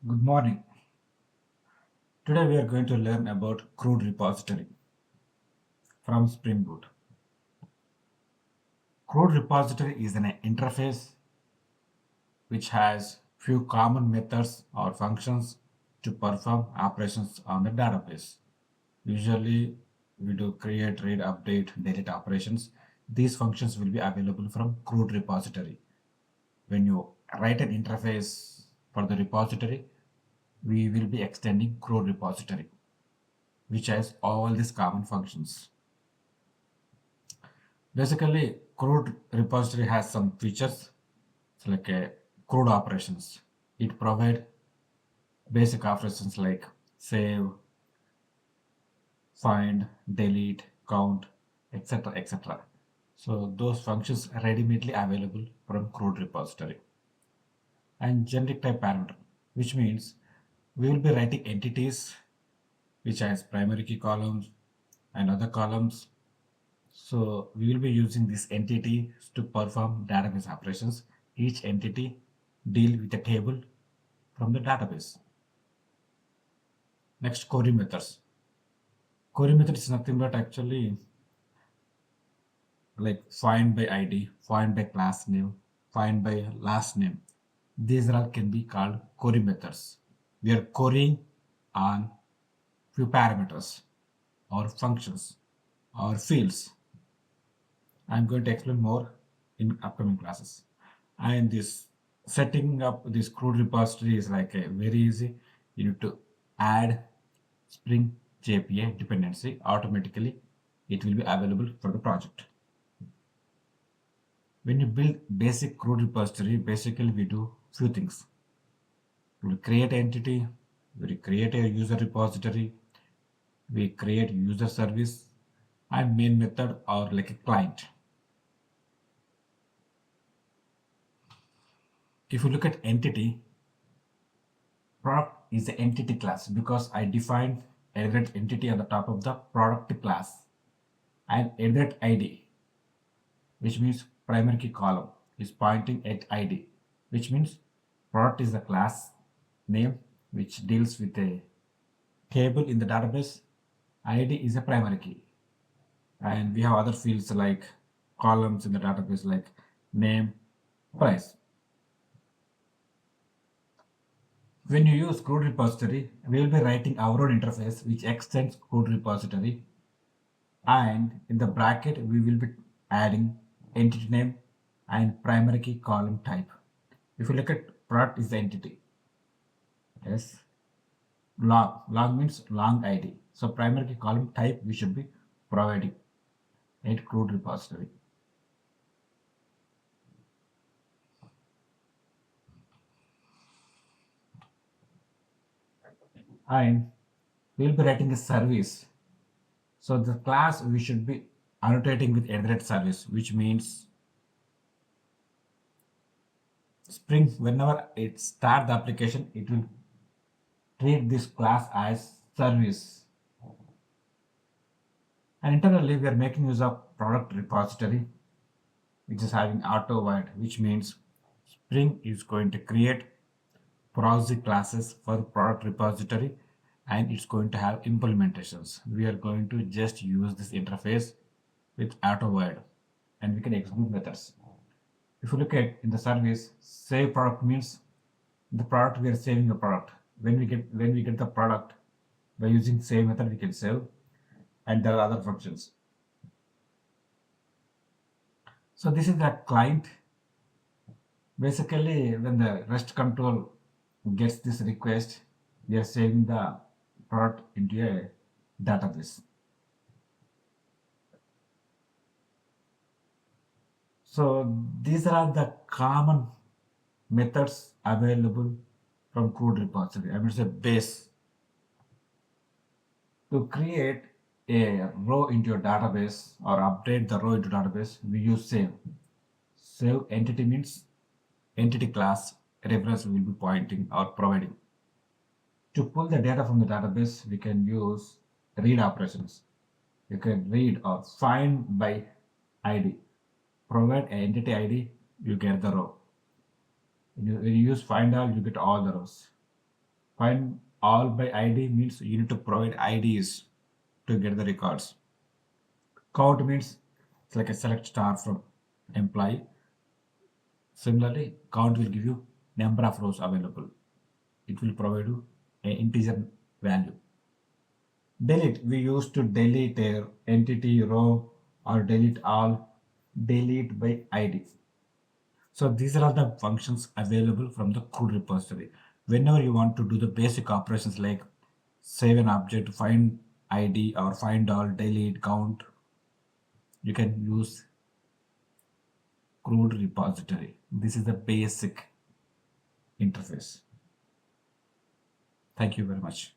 Good morning. Today we are going to learn about CRUD repository from Spring Boot. CRUD repository is an interface which has few common methods or functions to perform operations on the database. Usually we do create, read, update, delete operations. These functions will be available from CRUD repository. When you write an interface for the repository, we will be extending CRUD repository, which has all these common functions. Basically, CRUD repository has some features. It's like a CRUD operations. It provides basic operations like save, find, delete, count, etc. etc. So those functions are readily available from CRUD repository. And generic type parameter, which means we will be writing entities which has primary key columns and other columns. So we will be using this entity to perform database operations. Each entity deal with a table from the database. Next, query methods. Query method is nothing but actually like find by ID, find by class name, find by last name. These all can be called query methods. We are querying on few parameters or functions or fields. I'm going to explain more in upcoming classes. And this setting up this CRUD repository is like a very easy. You need to add Spring JPA dependency. Automatically it will be available for the project. When you build basic CRUD repository, basically we do few things. We will create an entity, we will create a user repository, we create user service and main method or like a client. If you look at entity, product is the entity class because I defined edit entity on the top of the product class and edit ID, which means primary key column is pointing at ID, which means product is the class name which deals with a table in the database. ID is a primary key, and we have other fields like columns in the database like name, price. When you use CRUD repository, we will be writing our own interface which extends CRUD repository, and in the bracket we will be adding entity name and primary key column type. If you look at product is the entity. Yes. Long means long ID. So primary key column type we should be providing at CRUD repository. And we'll be writing a service. So the class we should be annotating with service, which means Spring, whenever it start the application, it will treat this class as service. And internally, we are making use of product repository, which is having auto void, which means Spring is going to create project classes for product repository and it's going to have implementations. We are going to just use this interface with auto void and we can execute methods. If you look at in the service, save product means the product we are saving the product. When we get the product by using save method, we can save, and there are other functions. So this is the client. Basically, when the REST control gets this request, we are saving the product into a database. So these are the common methods available from CRUD repository. I mean, it's a base. To create a row into your database or update the row into database, we use save. Save entity means entity class reference will be pointing or providing. To pull the data from the database, we can use read operations. You can read or find by ID. Provide an entity ID, you get the row. When you use findAll, you get all the rows. Find all by ID means you need to provide IDs to get the records. Count means it's like a select star from employee. Similarly, count will give you number of rows available. It will provide you an integer value. Delete, we used to delete a entity row or delete all, delete by ID. So these are all the functions available from the CRUD repository. Whenever you want to do the basic operations like save an object, find ID or find all, delete, count, you can use CRUD repository. This is the basic interface. Thank you very much.